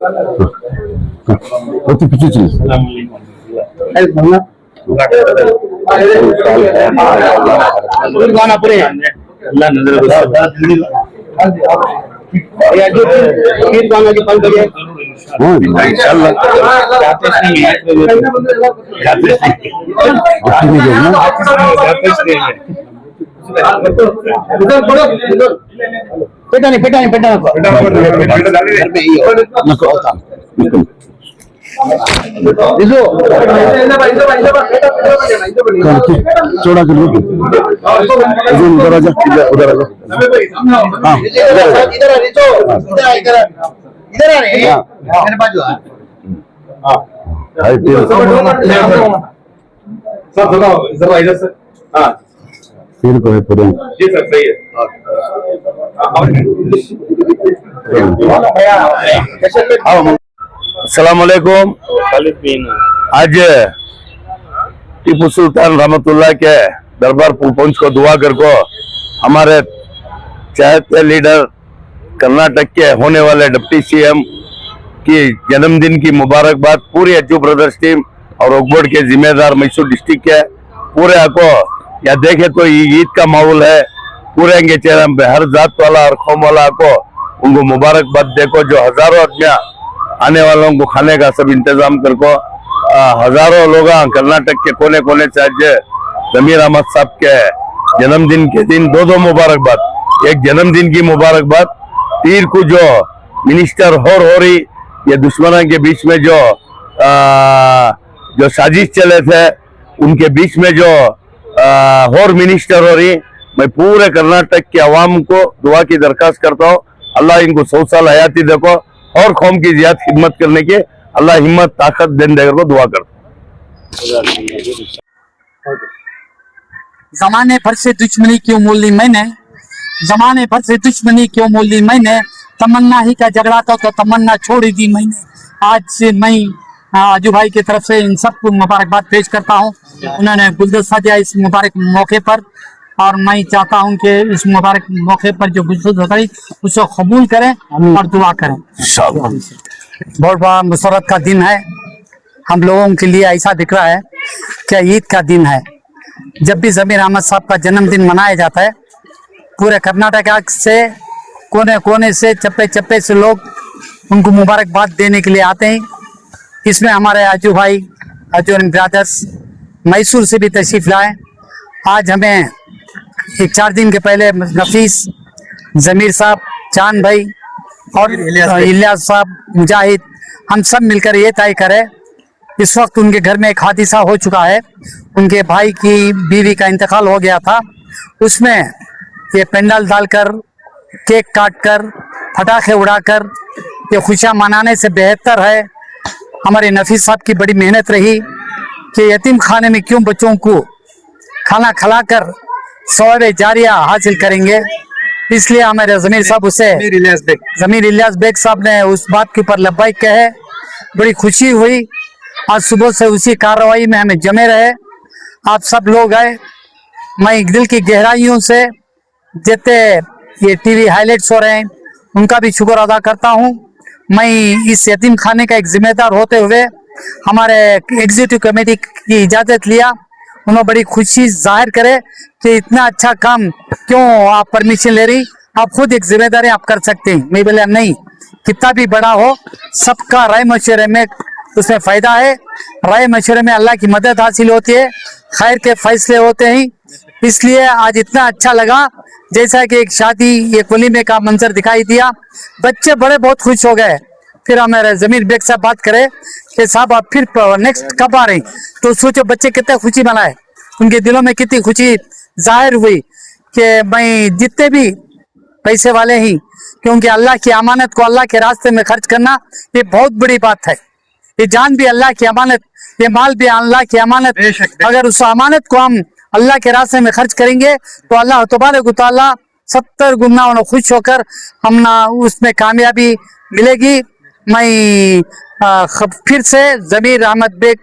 पीछे चीज चौड़ा कर लो उधर आजा उधर आजा फिर को है पूरे जी सर सही है अस्सलाम वालेकुम। आज टीपू सुल्तान रहमतुल्लाह के दरबार पहुंच को दुआ कर को हमारे चाहते लीडर कर्नाटक के होने वाले डिप्टी सीएम की जन्मदिन की मुबारकबाद पूरी अज्जू ब्रदर्स टीम और ओकबोर्ड के जिम्मेदार मैसूर डिस्ट्रिक्ट के पूरे को या देखे तो ईद का माहौल है पूरे के चेहरे पे हर जात वाला और कौम वाला को उनको मुबारकबाद देखो जो हजारों आदमियां आने वालों को खाने का सब इंतजाम कर को हजारों लोग कर्नाटक के कोने कोने से आज जमीर अहमद साहब के जन्मदिन के दिन दो मुबारकबाद। एक जन्मदिन की मुबारकबाद तीर को जो मिनिस्टर हो रही ये दुश्मनों के बीच में जो साजिश चले थे उनके बीच में जो और मिनिस्टर हो रही मैं पूरे कर्नाटक के अवाम को दुआ की दरखास्त करता हूँ अल्लाह इनको 100 साल हयाती देखो और कौम की ज्यादा खिदमत करने के अल्लाह हिम्मत ताकत देने को दुआ करता हूँ। जमाने भर से दुश्मनी क्यों मोल ली मैंने, जमाने भर से दुश्मनी क्यों मोल ली मैंने, तमन्ना ही का झगड़ा था तो तमन्ना छोड़ दी मैंने। आज से मैं आजू भाई की तरफ से इन सबको मुबारकबाद पेश करता हूँ। उन्होंने गुलदस्ता दिया इस मुबारक मौके पर और मैं चाहता हूँ कि इस मुबारक मौके पर जो गुलदस्ता उसको कबूल करें और दुआ करें। बहुत बड़ा मुसरत का दिन है हम लोगों के लिए। ऐसा दिख रहा है कि ईद का दिन है। जब भी जमीर अहमद साहब का जन्मदिन मनाया जाता है पूरे कर्नाटक से कोने कोने से चप्पे चप्पे से लोग उनको मुबारकबाद देने के लिए आते हैं। इसमें हमारे आजू भाई आजू ब्रदर्स मैसूर से भी तशरीफ लाए। आज हमें 4 दिन के पहले नफीस जमीर साहब चांद भाई और इलियास साहब मुजाहिद हम सब मिलकर ये तय करें। इस वक्त उनके घर में एक हादसा हो चुका है। उनके भाई की बीवी का इंतकाल हो गया था। उसमें ये पेंडल डालकर केक काटकर पटाखे उड़ाकर ये खुशियाँ मनाने से बेहतर है हमारे नफीस साहब की बड़ी मेहनत रही कि यतीम खाने में क्यों बच्चों को खाना खिलाकर सवाब जारिया हासिल करेंगे। इसलिए हमारे जमीर साहब उसे जमीर इलियास बेग साहब ने उस बात के ऊपर लब्बाइक कहे। बड़ी खुशी हुई। आज सुबह से उसी कार्रवाई में हमें जमे रहे। आप सब लोग आए। मैं दिल की गहराइयों से जितने ये टीवी हाईलाइट्स हो रहे हैं उनका भी शुक्र अदा करता हूँ। मैं इस यतीम खाने का एक जिम्मेदार होते हुए हमारे एग्जीक्यूटिव कमेटी की इजाज़त लिया। उन्होंने बड़ी खुशी जाहिर करे कि इतना अच्छा काम क्यों आप परमिशन ले रही, आप खुद एक जिम्मेदारी आप कर सकते हैं। मैं बोले नहीं, कितना भी बड़ा हो सबका राय मशवरे में उसमें फायदा है। राय मशवरे में अल्लाह की मदद हासिल होती है, खैर के फैसले होते हैं। इसलिए आज इतना अच्छा लगा जैसा कि एक शादी एक वलीमे का मंजर दिखाई दिया। बच्चे बड़े बहुत खुश हो गए। फिर हमारे जमीर बेग साहब बात करे कि साहब आप फिर नेक्स्ट कब आ रहे, तो सोचो बच्चे कितने खुशी मनाए, उनके दिलों में कितनी खुशी जाहिर हुई कि मैं जितने भी पैसे वाले ही, क्योंकि अल्लाह की अमानत को अल्लाह के रास्ते में खर्च करना ये बहुत बड़ी बात है। ये जान भी अल्लाह की अमानत, ये माल भी अल्लाह की अमानत। अगर उस अमानत को हम अल्लाह के रास्ते में खर्च करेंगे तो अल्लाह तबारक व तआला 70 गुना खुश होकर हम उसमें कामयाबी मिलेगी। मैं फिर से जमीर अहमद बेग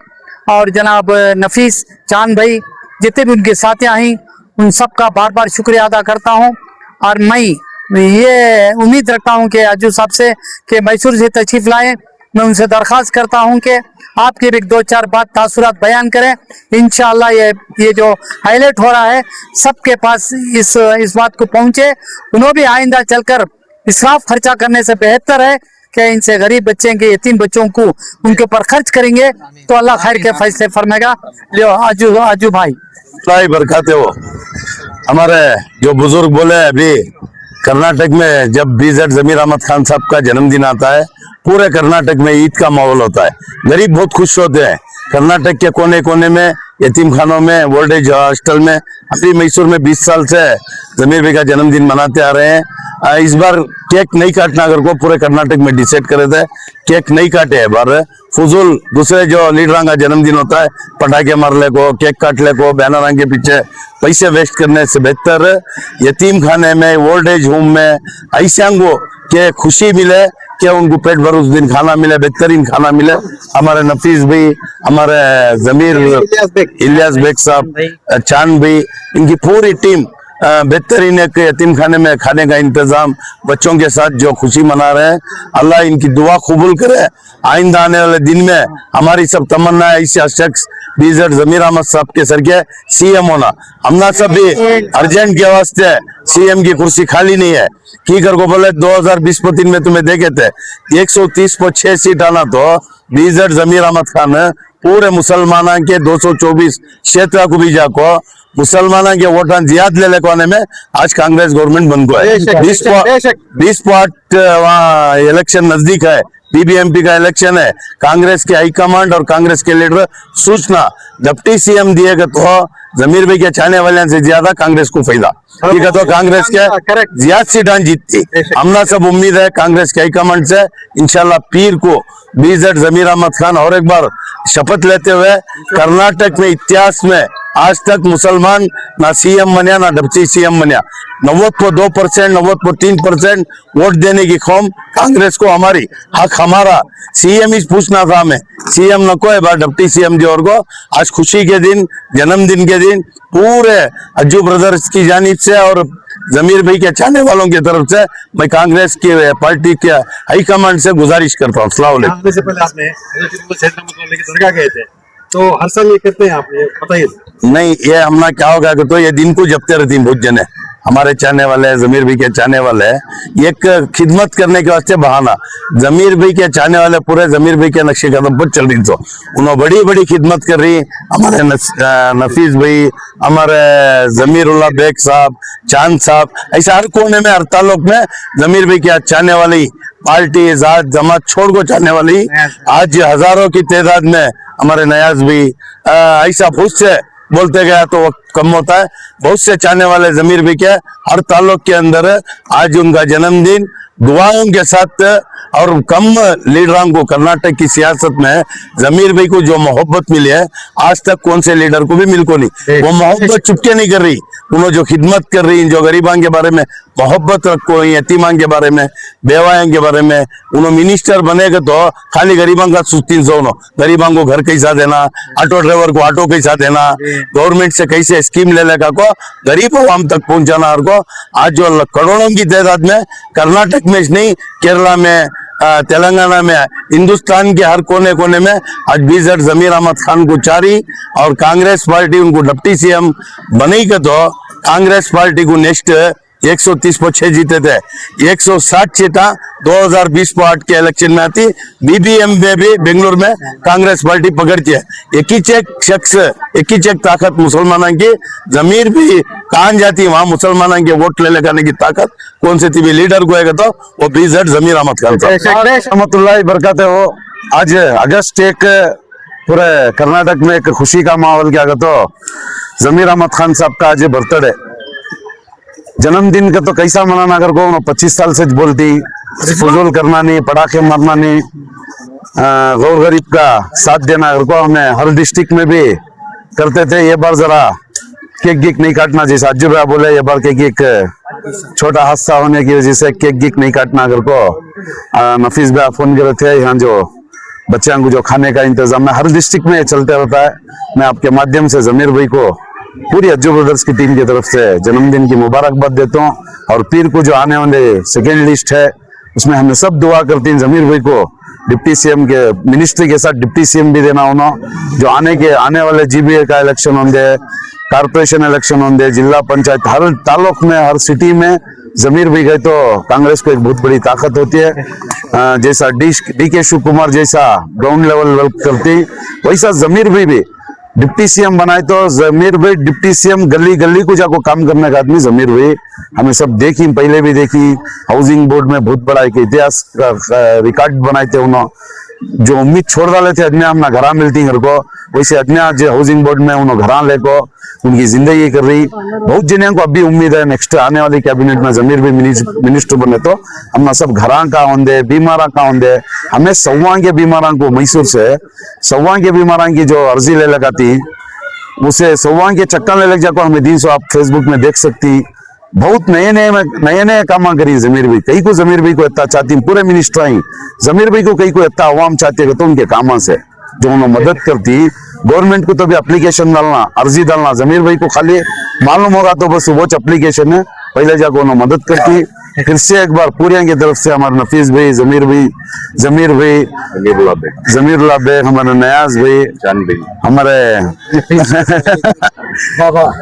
और जनाब नफीस चांद भाई जितने भी उनके साथियाँ हैं उन सब का बार बार शुक्रिया अदा करता हूँ। और मैं ये उम्मीद रखता हूं कि आजू साहब से कि मैसूर से तशरीफ लाएं। मैं उनसे दरख्वास्त करता हूं कि आपकी भी 2-4 बात तासुरात बयान करें। इंशाअल्लाह ये जो हाईलाइट हो रहा है सबके पास इस बात को पहुंचे। उन्होंने भी आइंदा चलकर इसराफ खर्चा करने से बेहतर है कि इनसे गरीब बच्चे के यतीम बच्चों को उनके ऊपर खर्च करेंगे तो अल्लाह खैर के फैसले फरमाएगा। लो आजू भाई बरकाते हो। हमारे जो बुजुर्ग बोले अभी, कर्नाटक में जब बीजेड जमीर अहमद खान साहब का जन्मदिन आता है पूरे कर्नाटक में ईद का माहौल होता है। गरीब बहुत खुश होते हैं। कर्नाटक के कोने कोने में यतीम खानों में, ओल्ड एज हॉस्टल में, अभी मैसूर में 20 साल से जमीर भाई का जन्मदिन मनाते आ रहे हैं। इस बार केक नहीं काटना अगर को पूरे कर्नाटक में डिसाइड करे थे, केक नहीं काटे है बार। फजूल दूसरे जो लीडर का जन्मदिन होता है पटाखे मार ले को, केक काट ले को, बैनर के पीछे पैसे वेस्ट करने से बेहतर यतीम खाने में, ओल्ड एज होम में ऐसा के खुशी मिले कि उनको पेट भर उस दिन खाना मिले, बेहतरीन खाना मिले। हमारे नफीस भाई, हमारे जमीर इलियास बेग साहब, चांद भाई, इनकी पूरी टीम बेहतरीन एक यतीम खाने में खाने का इंतजाम बच्चों के साथ जो खुशी मना रहे हैं। अल्लाह इनकी दुआ कबूल करे। आइंदा आने वाले दिन में हमारी सब तमन्ना है ऐसे शख्स बीजेड जमीर अहमद साहब के सर के सीएम होना। हमना सब भी अर्जेंट के वास्ते सीएम की कुर्सी खाली नहीं है की कर को बोले 2020-25 में तुम्हें देखे थे 130 सीट आना तो बीजेड जमीर अहमद खान पूरे मुसलमाना के 224 क्षेत्र को भी जाको मुसलमाना के वोटा जियाद ले लेने में आज कांग्रेस गवर्नमेंट बन को है। 20 पॉट वहाँ इलेक्शन नजदीक है, बीबीएमपी का इलेक्शन है। कांग्रेस के हाईकमांड और कांग्रेस के लीडर सूचना डिप्टी सीएम दिएगा तो जमीर भाई के चाहने वाले से ज्यादा कांग्रेस को फायदा। ठीक है, तो कांग्रेस के ज्यादा सीटें जीतती। हमना सब उम्मीद है कांग्रेस के हाईकमांड से इंशाल्लाह पीर को बीजेड जमीर अहमद खान और एक बार शपथ लेते हुए कर्नाटक में इतिहास में आज तक मुसलमान ना सीएम बनिया ना डिप्टी सीएम बनिया। 90% 3% वोट देने की कौम कांग्रेस को हमारी हक हमारा सीएम ही पूछना था हमें। सीएम न को है बार डिप्टी सीएम जो और को आज खुशी के दिन, जन्मदिन के दिन पूरे अज्जू ब्रदर्स की जानिब से और जमीर भाई के चाहने वालों की तरफ से मैं कांग्रेस की पार्टी के हाईकमांड से गुजारिश करता हूँ। अस्सलाम वालेकुम। से पहले आपने दरगाह गए थे तो हर साल ये करते हैं आप, ये बताइए। नहीं, ये हमना क्या होगा कि तो ये दिन को जपते रहती बहुत जने हमारे चाहने वाले हैं, जमीर भाई के चाहने वाले हैं। एक खिदमत करने के वास्ते बहाना जमीर भाई के चाहने वाले पूरे जमीर भाई के नक्शे कदम पर चल रही तो उन्होंने बड़ी बड़ी खिदमत कर रही। हमारे नफीस भाई, हमारे जमीरुल्लाह बेग साहब, चांद साहब, ऐसे हर कोने में हर ताल्लुक में जमीर भाई के चाहने वाली पार्टी जात जमात छोड़ को चाहने वाली आज हजारों की तादाद में हमारे नयाज भी ऐसा बहुत से बोलते गया तो वक्त कम होता है। बहुत से चाहने वाले जमीर भी के हर ताल्लुक के अंदर आज उनका जन्मदिन दुआओं के साथ और कम लीडरों को कर्नाटक की सियासत में जमीर भाई को जो मोहब्बत मिली है आज तक कौन से लीडर को भी मिल को नहीं। वो मोहब्बत चुपके नहीं कर रही, उन्होंने जो खिदमत कर रही, जो गरीबां के बारे में मोहब्बत रखो, यतीमां के बारे में, बेवाओं के बारे में। उन्होंने मिनिस्टर बनेगा तो खाली गरीबां का 300 गरीबां को घर कैसा देना, ऑटो ड्राइवर को ऑटो कैसा देना, गवर्नमेंट से कैसे स्कीम ले लेगा को गरीब आवाम तक पहुंचाना। और को आज जो करोड़ों की तादाद में कर्नाटक में नहीं, केरला में, तेलंगाना में, हिंदुस्तान के हर कोने कोने में आज बीजेड जमीर अहमद खान को चारी और कांग्रेस पार्टी उनको डिप्टी सीएम बनेगी तो कांग्रेस पार्टी को नेक्स्ट 130 जीते थे। 160 सीटा 2020 के इलेक्शन में आती। बीबीएम में भी बेंगलुरु में कांग्रेस पार्टी पकड़ती है। एक ही चेक शख्स, एक ही चेक ताकत मुसलमानों की जमीर भी कहाँ जाती, वहां मुसलमानों के वोट ले लेने की ताकत कौन से टीवी लीडर को है तो वो बीजेड जमीर अहमद खान साहब रहमतुल्लाह बरकाते हो। आज अगस्त एक पूरे कर्नाटक में एक खुशी का माहौल क्या तो जमीर अहमद खान साहब का आज बर्थडे जन्मदिन का तो कैसा मनाना अगर को 25 साल से बोलती फजूल करना नहीं, पटाखे मारना नहीं, गौर गरीब का साथ देना अगर को हमें हर डिस्ट्रिक्ट में भी करते थे। ये बार जरा केक गिक नहीं काटना, जैसे अज्जू भाई बोले ये बार केक गिक छोटा हादसा होने की वजह से केक गिक नहीं काटना अगर को नफीस भाई फोन करे थे। यहाँ जो बच्चों को जो खाने का इंतजाम है हर डिस्ट्रिक्ट में चलते रहता है। मैं आपके माध्यम से जमीर भाई को पूरी अज्जू ब्रदर्स की टीम की तरफ से जन्मदिन की मुबारकबाद देता हूँ। और पीर को जो आने वाले सेकेंड लिस्ट है उसमें हमें सब दुआ करते हैं जमीर भाई को डिप्टी सीएम के मिनिस्ट्री के साथ डिप्टी सीएम भी देना होना। जो आने वाले जीबीए का इलेक्शन होंगे, कारपोरेशन इलेक्शन होंगे, जिला पंचायत, हर तालुक में, हर सिटी में जमीर भाई गए तो कांग्रेस को एक बहुत बड़ी ताकत होती है। जैसा डी के शिव कुमार जैसा ग्राउंड लेवल वर्क करती, वैसा जमीर भाई भी डिप्टी सीएम बनाए तो जमीर भाई डिप्टी सीएम गली गली को जाको काम करने का आदमी जमीर भाई हमें सब देखी, पहले भी देखी। हाउसिंग बोर्ड में बहुत बड़ा एक इतिहास का रिकॉर्ड बनाए थे उन्होंने। जो उम्मीद छोड़ डाले थे अदमिया अपना घरा मिलती घर को, वैसे अदमिया जो हाउसिंग बोर्ड में उन्होंने घरा लेको उनकी जिंदगी कर रही। बहुत जने को अभी उम्मीद है नेक्स्ट आने वाली कैबिनेट में जमीर भी मिनिस्टर बने तो हमने सब घरा का होंगे, बीमारा का होंगे। हमें सवा के बीमारा को मैसूर से सवा के बीमारा की जो अर्जी ले लगाती उसे सवा के चक्कर ले लग जाकर हमें 300 आप फेसबुक में देख सकती। बहुत नए काम करी जमीर भाई। कई को जमीर भाई को इतना चाहती, पूरे मिनिस्टर आई जमीर भाई को कई को इतना अवाम चाहती है तो उनके कामों से जो उन्होंने मदद करती। गवर्नमेंट को तो भी एप्लीकेशन डालना, अर्जी डालना, जमीर भाई को खाली मालूम होगा तो बस वो एप्लीकेशन है, पहले जाकर उन्होंने मदद करती। फिर से एक बार पूरिया की तरफ से हमारे नफीस भाई, जमीर भाई, जमीरुल्लाह बेग, हमारे नयाज भाई, हमारे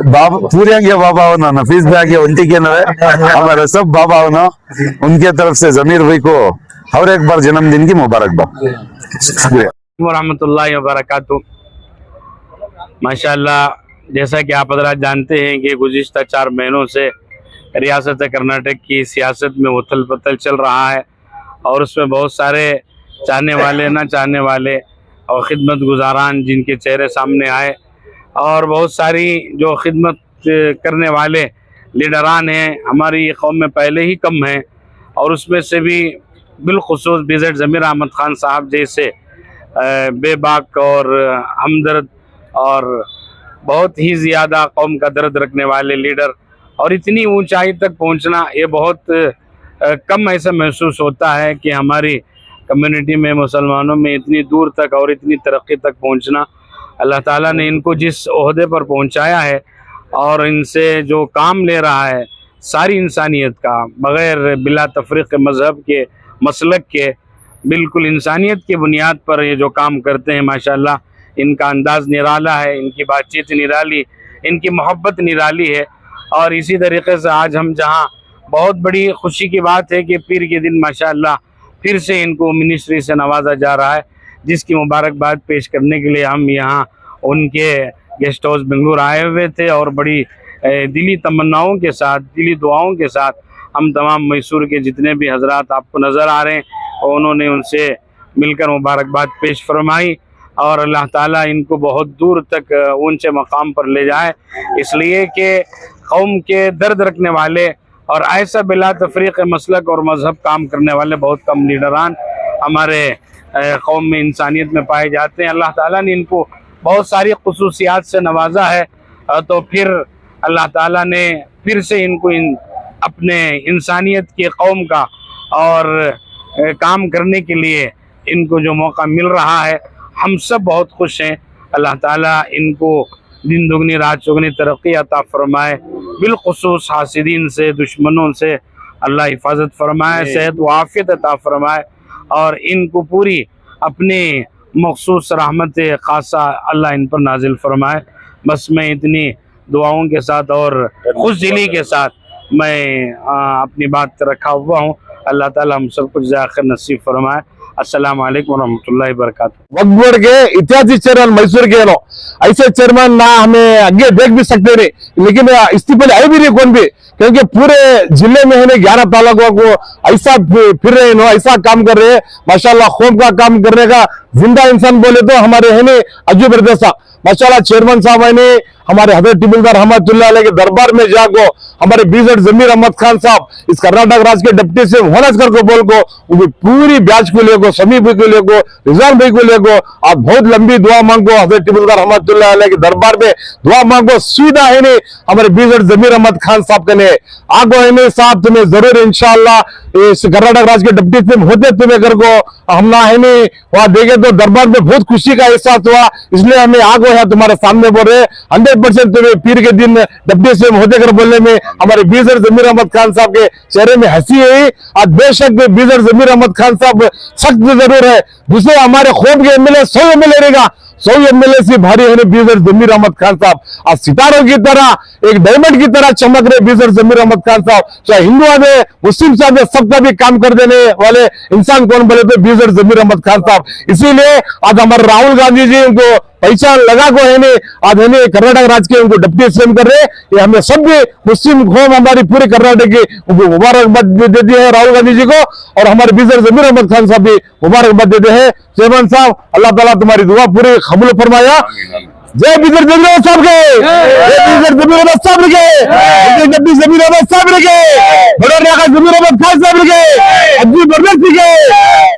बाबा पूरिया के बाबा हो ना, नफीस भाई के उल्टी के ना हमारे सब बाबा हो ना, उनके तरफ से जमीर भाई को और एक बार जन्मदिन की मुबारकबाद। शुक्रिया वरहमतुल्लाहि वबरकातुहू। माशाअल्लाह, जैसा कि आप हज़रात जानते हैं कि गुज़िश्ता 4 महीनों से रियासत कर्नाटक की सियासत में उथल पुथल चल रहा है और उसमें बहुत सारे चाहने वाले, ना चाहने वाले और ख़िदमत गुजारान जिनके चेहरे सामने आए और बहुत सारी जो खिदमत करने वाले लीडरान हैं हमारी कौम में पहले ही कम हैं और उसमें से भी बिलखुसूस BZ ज़मीर अहमद ख़ान साहब जैसे बेबाक और हमदर्द और बहुत ही ज़्यादा कौम का दर्द रखने वाले लीडर और इतनी ऊंचाई तक पहुंचना, ये बहुत कम ऐसा महसूस होता है कि हमारी कम्युनिटी में, मुसलमानों में इतनी दूर तक और इतनी तरक्की तक पहुंचना अल्लाह ताला ने इनको जिस ओहदे पर पहुंचाया है और इनसे जो काम ले रहा है सारी इंसानियत का, बग़ैर बिला तफरीक़ मज़हब के, मसलक के, बिल्कुल इंसानियत की बुनियाद पर ये जो काम करते हैं माशाअल्लाह, इनका अंदाज़ निराला है, इनकी बातचीत निराली, इनकी मोहब्बत निराली है। और इसी तरीके से आज हम जहाँ, बहुत बड़ी खुशी की बात है कि पीर के दिन माशाअल्लाह फिर से इनको मिनिस्ट्री से नवाजा जा रहा है, जिसकी मुबारकबाद पेश करने के लिए हम यहाँ उनके गेस्ट हाउस बेंगलुरु आए हुए थे और बड़ी दिली तमन्नाओं के साथ, दिली दुआओं के साथ हम तमाम मैसूर के जितने भी हजरात आपको नज़र आ रहे हैं उन्होंने उनसे मिलकर मुबारकबाद पेश फरमाई और अल्लाह ताला इनको बहुत दूर तक ऊंचे मकाम पर ले जाए, इसलिए कि कौम के दर्द रखने वाले और ऐसा बिला तफरीक़ मसलक और मज़हब काम करने वाले बहुत कम लीडरान हमारे कौम में, इंसानियत में पाए जाते हैं। अल्लाह ताला ने इनको बहुत सारी खुसूसियात से नवाजा है तो फिर अल्लाह ताला ने फिर से इनको अपने इंसानियत की कौम का और काम करने के लिए इनको जो मौका मिल रहा है, हम सब बहुत खुश हैं। अल्लाह ताला इनको दिन दुगनी रात चौगनी तरक्की अता फरमाए, बिलखुसूस हासिदीन से, दुश्मनों से अल्लाह हिफाजत फरमाए, सेहत व आफियत अता फरमाए और इनको पूरी अपनी मखसूस रहमत खासा अल्लाह इन पर नाजिल फरमाए। बस मैं इतनी दुआओं के साथ और खुश दिली के साथ मैं अपनी बात रखा हुआ हूँ। अल्लाह ताला हम सब कुछ ज़ाखिर नसीब फरमाए। अस्सलाम वालेकुम वरहमतुल्लाहि वबरकातुहू। वक्फ बोर्ड के इतिहासी चेयरमैन मैसूर के लो, ऐसे चेयरमैन ना हमें आगे देख भी सकते नहीं, लेकिन इस्तीफे आए भी नहीं कौन भी, क्योंकि पूरे जिले में है 11 तालुकों को ऐसा फिर रहे नो, ऐसा काम कर रहे हैं माशाल्लाह। कौम का काम करने का जिंदा इंसान बोले तो हमारे है नहीं अज्जू ब्रदर्स साहब माशाल्लाह। चेयरमैन साहब है हमारे हजरत टिबुलदार रहमतुल्लाह अलैह के दरबार में जाको हमारे BZ ज़मीर अहमद खान साहब इस कर्नाटक राज्य के डिप्टी से होनस करके बोल को पूरी ब्याज को लेको, समी भाई को लेको, रिजवान भाई को लेको आप बहुत लंबी दुआ मांगो, हजरत टिबुलदार रहमतुल्लाह अलैह के दरबार में दुआ मांगो। सीधा है नहीं हमारे BZ ज़मीर अहमद खान साहब के ने आगो है नहीं साहब, तुम्हें जरूर इंशाल्लाह इस कर्नाटक राज्य के डिप्टी से होते तुम्हें कर को हम ना है नहीं वहां देखे तो दरबार में बहुत खुशी का एहसास हुआ, इसलिए हमें आगे है तुम्हारे सामने बोल रहे 100% तुम्हें पीर के दिन डिप्टी सीएम होते कर बोलने में हमारे बीजर जमीर अहमद खान साहब के चेहरे में हंसी है। आज बेशक बीजर जमीर अहमद खान साहब सख्त जरूर है, दूसरे हमारे खोप के एमएलए 100 एमएलए रहेगा, 100 एमएलए से भारी है बीजर जमीर अहमद खान साहब। आज सितारों की तरह, एक डायमंड की तरह चमक रहे बीजर जमीर अहमद खान साहब। चाहे हिंदू आदे, मुस्लिम साहब, सबका भी काम कर देने वाले इंसान कौन बोले तो बीजर जमीर अहमद खान साहब। इसीलिए आज हमारे राहुल गांधी जी उनको पहचान लगा को है नहीं, आज है नहीं कर्नाटक राज्य के उनको डिप्टी सीएम कर रहे। ये हमें सब भी मुस्लिम कौम हमारी पूरे कर्नाटक की उनको मुबारकबाद देती है राहुल गांधी जी को, और हमारे बीजर जमीर अहमद खान साहब भी मुबारकबाद देते हैं। चेयरमैन साहब, अल्लाह ताला तुम्हारी दुआ पूरी कबूल फरमाया। जय बीजर जमीर अहमद साहब के, जय बीजर जमीर अहमद साहब के, डिप्टी जमीर अहमद साहब के, बड़ौदा का जमीर अहमद खान साहब के, अब्दुल बर्दर के।